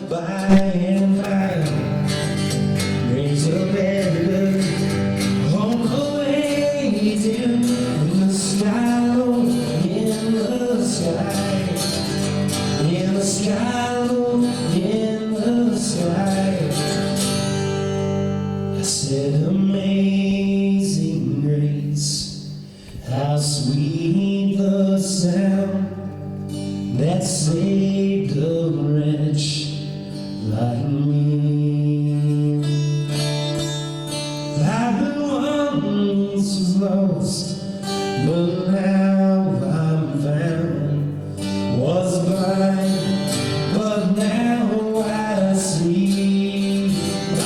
by and by brings a better on the way down in the sky, Lord, in the sky, in the sky, Lord, in the sky. I said, amazing grace, how sweet the sound that saved a wretch like me. I've been once lost, but now I'm found. Was blind, but now I see.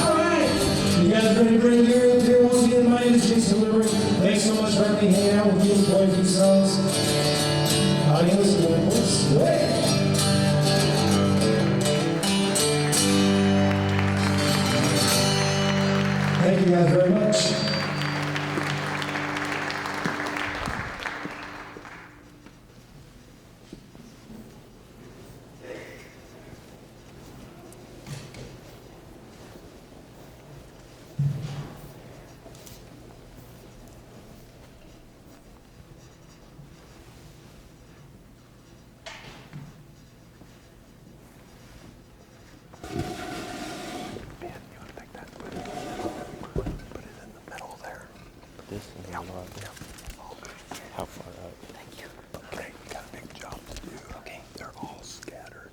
All right, you guys ready to bring Gary up here once again? My name is Jason Liberty. Thanks so much for having me hang out with you and play a few songs. Audience, great. Thank you guys very much. How far out? Thank you. Okay, you got a big job to do. Okay, they're all scattered.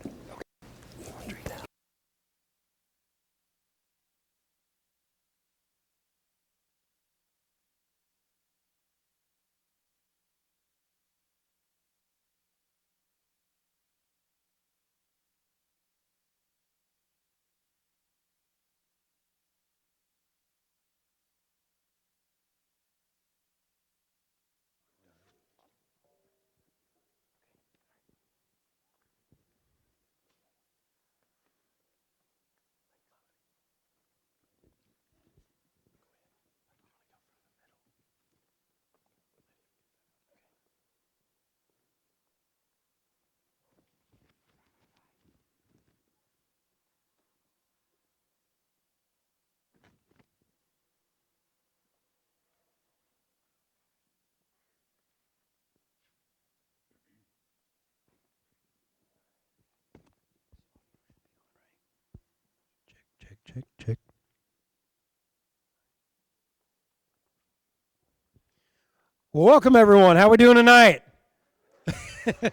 Okay. Check. Well, welcome everyone. How we doing tonight? I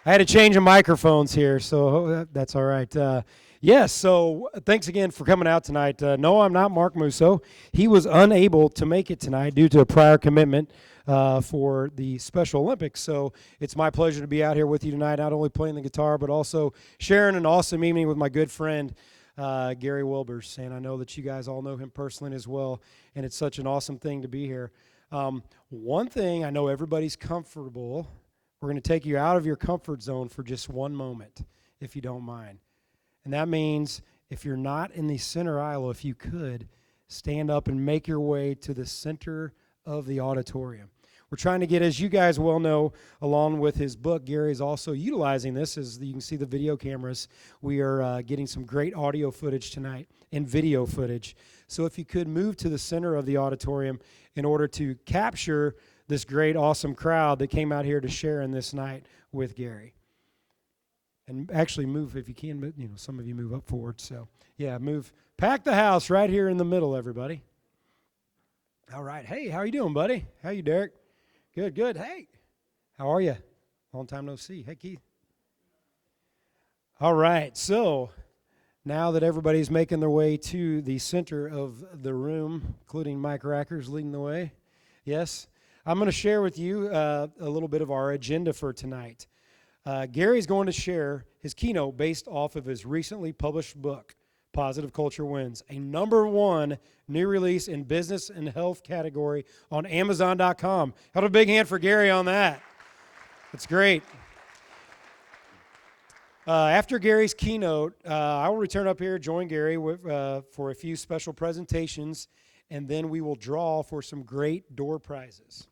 had to change the microphones here, so that's all right. Yes, so thanks again for coming out tonight. No, I'm not Mark Musso. He was unable to make it tonight due to a prior commitment for the Special Olympics. So it's my pleasure to be out here with you tonight, not only playing the guitar, but also sharing an awesome evening with my good friend, Gary Wilbers. And I know that you guys all know him personally as well, and it's such an awesome thing to be here. One thing, I know everybody's comfortable. We're going to take you out of your comfort zone for just one moment, if you don't mind. And that means if you're not in the center aisle, if you could, stand up and make your way to the center of the auditorium. We're trying to get, as you guys well know, along with his book, Gary is also utilizing this. As you can see the video cameras, we are getting some great audio footage tonight and video footage. So if you could move to the center of the auditorium in order to capture this great, awesome crowd that came out here to share in this night with Gary. And actually move, if you can, some of you move up forward. So, yeah, move. Pack the house right here in the middle, everybody. All right. Hey, how you doing, buddy? How you, Derek? Good. Hey, how are you? Long time no see. Hey, Keith. All right. So, now that everybody's making their way to the center of the room, including Mike Rackers leading the way, yes, I'm going to share with you a little bit of our agenda for tonight. Gary's going to share his keynote based off of his recently published book, Positive Culture Wins, a #1 new release in business and health category on Amazon.com. Have a big hand for Gary on that. That's great. After Gary's keynote, I will return up here, join Gary for a few special presentations, and then we will draw for some great door prizes.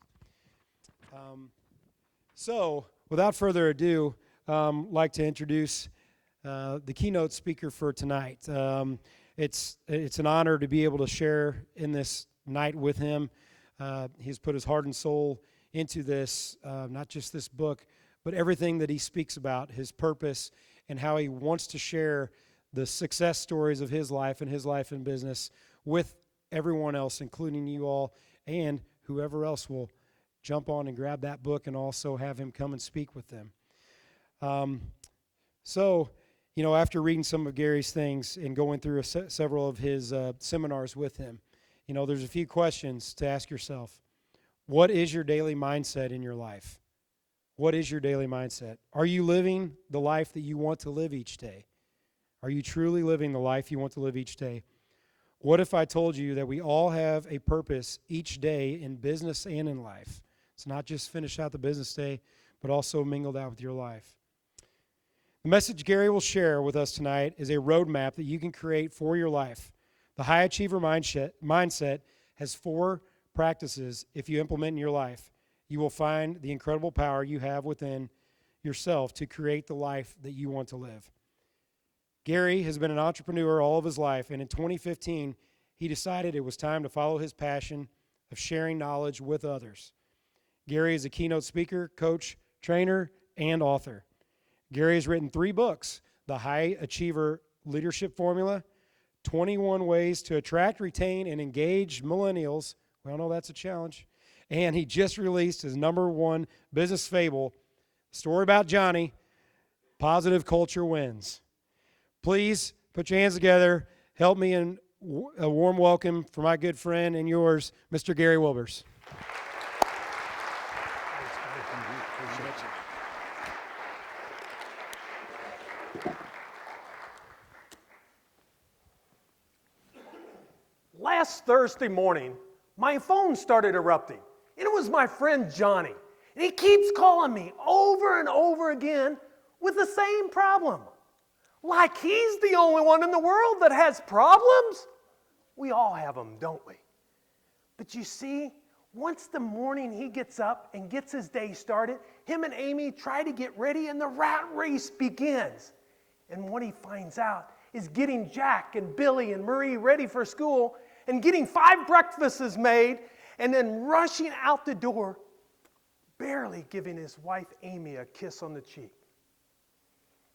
So, without further ado, I'd like to introduce the keynote speaker for tonight. It's an honor to be able to share in this night with him. He's put his heart and soul into this, not just this book, but everything that he speaks about, his purpose, and how he wants to share the success stories of his life and his life in business with everyone else, including you all, and whoever else will jump on and grab that book and also have him come and speak with them. So, after reading some of Gary's things and going through several of his seminars with him, there's a few questions to ask yourself. What is your daily mindset in your life? What is your daily mindset? Are you living the life that you want to live each day? Are you truly living the life you want to live each day? What if I told you that we all have a purpose each day in business and in life? It's not just finish out the business day, but also mingled out with your life. The message Gary will share with us tonight is a roadmap that you can create for your life. The high achiever mindset has 4 practices. If you implement in your life, you will find the incredible power you have within yourself to create the life that you want to live. Gary has been an entrepreneur all of his life, and in 2015, he decided it was time to follow his passion of sharing knowledge with others. Gary is a keynote speaker, coach, trainer, and author. Gary has written 3 books: The High Achiever Leadership Formula, 21 Ways to Attract, Retain, and Engage Millennials. We all know that's a challenge. And he just released his #1 business fable, story about Johnny, Positive Culture Wins. Please put your hands together. Help me in a warm welcome for my good friend and yours, Mr. Gary Wilbers. Last Thursday morning, my phone started erupting, and it was my friend Johnny. And he keeps calling me over and over again with the same problem. Like he's the only one in the world that has problems. We all have them, don't we? But you see, once the morning he gets up and gets his day started, him and Amy try to get ready and the rat race begins. And what he finds out is getting Jack and Billy and Marie ready for school and getting 5 breakfasts made and then rushing out the door, barely giving his wife Amy a kiss on the cheek.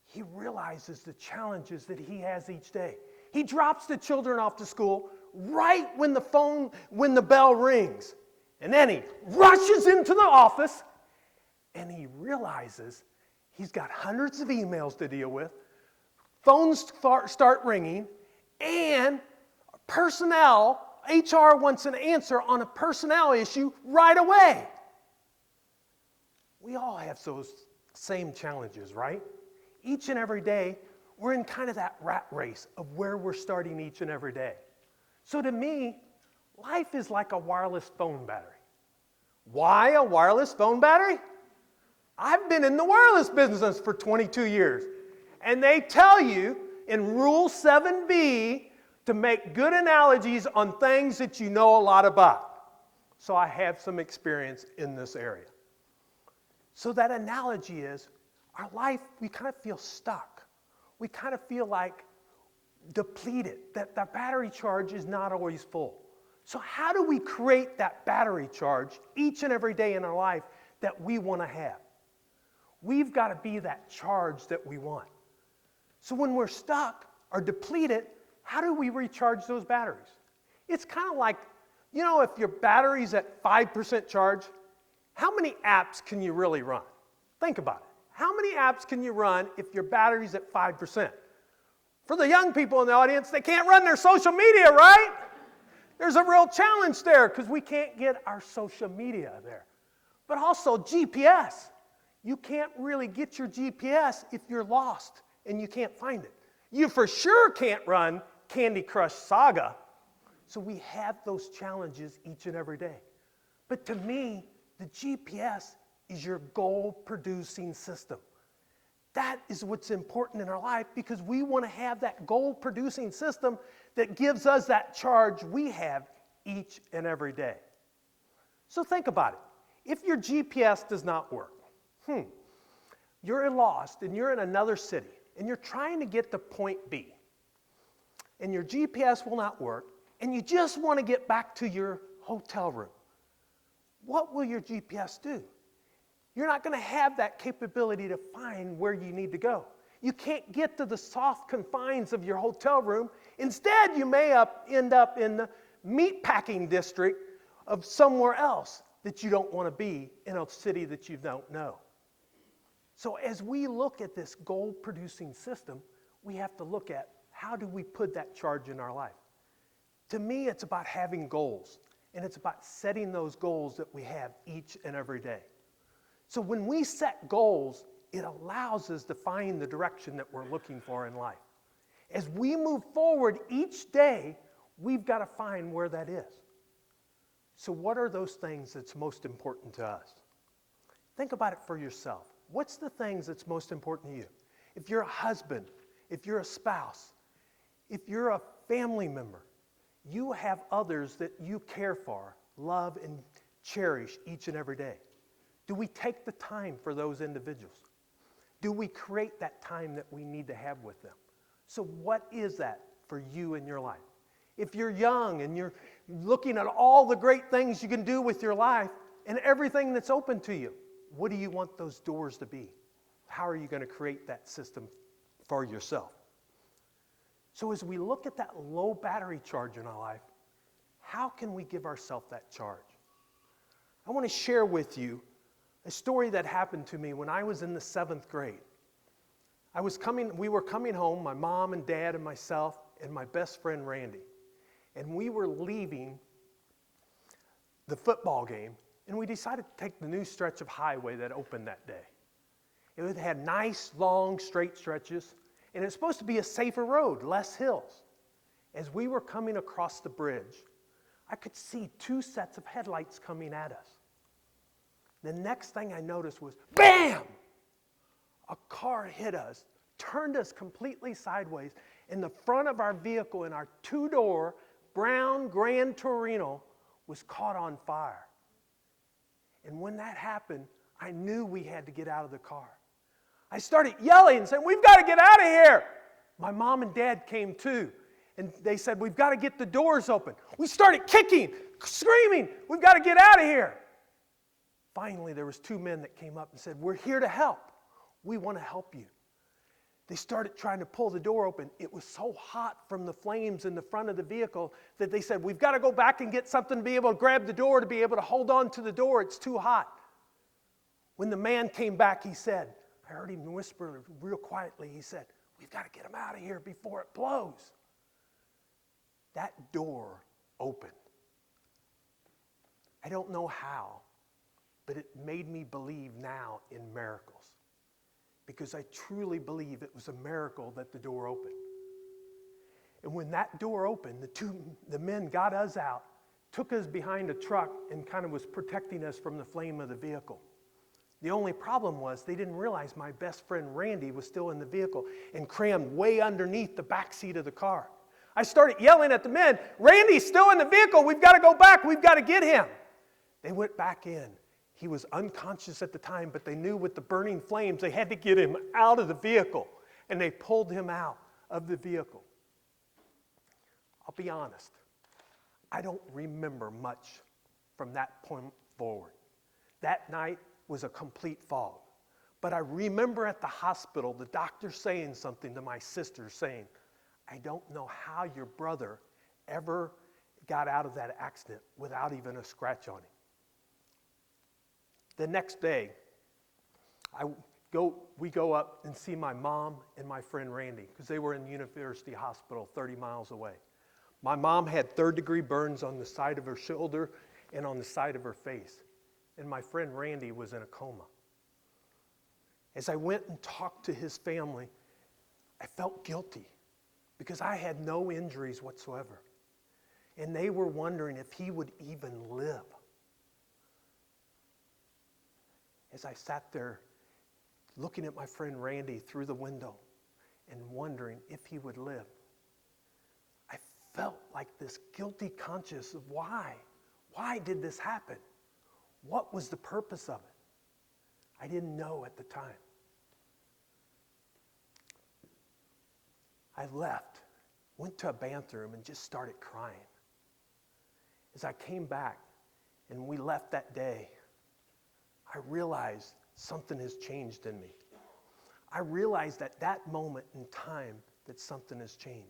He realizes the challenges that he has each day. He drops the children off to school right when the bell rings. And then he rushes into the office and he realizes he's got hundreds of emails to deal with, phones start ringing, and HR wants an answer on a personnel issue right away. We all have those same challenges, right? Each and every day, we're in kind of that rat race of where we're starting each and every day. So to me, life is like a wireless phone battery. Why a wireless phone battery? I've been in the wireless business for 22 years. And they tell you in Rule 7B to make good analogies on things that you know a lot about. So I have some experience in this area. So that analogy is, our life, we kind of feel stuck. We kind of feel like depleted, that the battery charge is not always full. So how do we create that battery charge each and every day in our life that we want to have? We've got to be that charge that we want. So when we're stuck or depleted, how do we recharge those batteries? It's kind of like, if your battery's at 5% charge, how many apps can you really run? Think about it. How many apps can you run if your battery's at 5%? For the young people in the audience, they can't run their social media, right? There's a real challenge there because we can't get our social media there. But also GPS. You can't really get your GPS if you're lost and you can't find it. You for sure can't run Candy Crush Saga. So we have those challenges each and every day. But to me, the GPS is your goal-producing system. That is what's important in our life because we want to have that goal-producing system that gives us that charge we have each and every day. So think about it. If your GPS does not work, you're lost and you're in another city and you're trying to get to point B, and your GPS will not work, and you just want to get back to your hotel room, what will your GPS do? You're not going to have that capability to find where you need to go. You can't get to the soft confines of your hotel room. Instead, you may end up in the meatpacking district of somewhere else that you don't want to be in a city that you don't know. So as we look at this goal-producing system, we have to look at how do we put that charge in our life. To me, it's about having goals, and it's about setting those goals that we have each and every day. So when we set goals, it allows us to find the direction that we're looking for in life. As we move forward each day, we've got to find where that is. So what are those things that's most important to us? Think about it for yourself. What's the things that's most important to you? If you're a husband, if you're a spouse, if you're a family member, you have others that you care for, love, and cherish each and every day. Do we take the time for those individuals? Do we create that time that we need to have with them? So what is that for you in your life? If you're young and you're looking at all the great things you can do with your life and everything that's open to you, what do you want those doors to be? How are you going to create that system for yourself? So as we look at that low battery charge in our life, how can we give ourselves that charge? I want to share with you a story that happened to me when I was in the 7th grade. We were coming home, my mom and dad and myself and my best friend Randy. And we were leaving the football game, and we decided to take the new stretch of highway that opened that day. It had nice, long, straight stretches, and it's supposed to be a safer road, less hills. As we were coming across the bridge, I could see 2 sets of headlights coming at us. The next thing I noticed was, bam! A car hit us, turned us completely sideways, and the front of our vehicle in our 2-door brown Gran Torino was caught on fire. And when that happened, I knew we had to get out of the car. I started yelling and saying, "We've got to get out of here!" My mom and dad came too, and they said, "We've got to get the doors open." We started kicking, screaming, "We've got to get out of here!" Finally, there was 2 men that came up and said, "We're here to help. We want to help you." They started trying to pull the door open. It was so hot from the flames in the front of the vehicle that they said, "We've got to go back and get something to be able to grab the door, to be able to hold on to the door. It's too hot." When the man came back, he said, I heard him whisper real quietly, he said, "We've got to get him out of here before it blows." That door opened. I don't know how, but it made me believe now in miracles. Because I truly believe it was a miracle that the door opened. And when that door opened, the men got us out, took us behind a truck, and kind of was protecting us from the flame of the vehicle. The only problem was they didn't realize my best friend Randy was still in the vehicle and crammed way underneath the back seat of the car. I started yelling at the men, "Randy's still in the vehicle. We've got to go back. We've got to get him." They went back in. He was unconscious at the time, but they knew with the burning flames, they had to get him out of the vehicle, and they pulled him out of the vehicle. I'll be honest, I don't remember much from that point forward. That night was a complete fog. But I remember at the hospital, the doctor saying something to my sister, saying, "I don't know how your brother ever got out of that accident without even a scratch on him." The next day, we go up and see my mom and my friend Randy, because they were in the University Hospital 30 miles away. My mom had 3rd-degree burns on the side of her shoulder and on the side of her face. And my friend Randy was in a coma. As I went and talked to his family, I felt guilty because I had no injuries whatsoever. And they were wondering if he would even live. As I sat there looking at my friend Randy through the window and wondering if he would live, I felt like this guilty conscience of why? Why did this happen? What was the purpose of it? I didn't know at the time. I left, went to a bathroom, and just started crying. As I came back and we left that day, I realized something has changed in me. I realized at that moment in time that something has changed.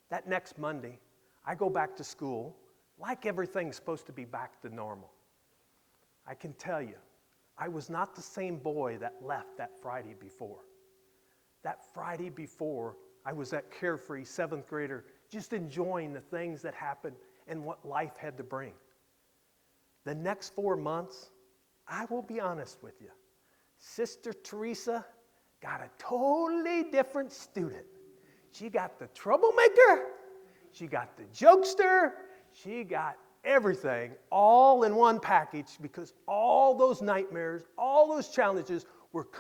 That next Monday, I go back to school like everything's supposed to be back to normal. I can tell you, I was not the same boy that left that Friday before. That Friday before, I was that carefree 7th grader, just enjoying the things that happened and what life had to bring. The next 4 months, I will be honest with you, Sister Teresa got a totally different student. She got the troublemaker, she got the jokester, she got everything all in one package because all those nightmares, all those challenges were coming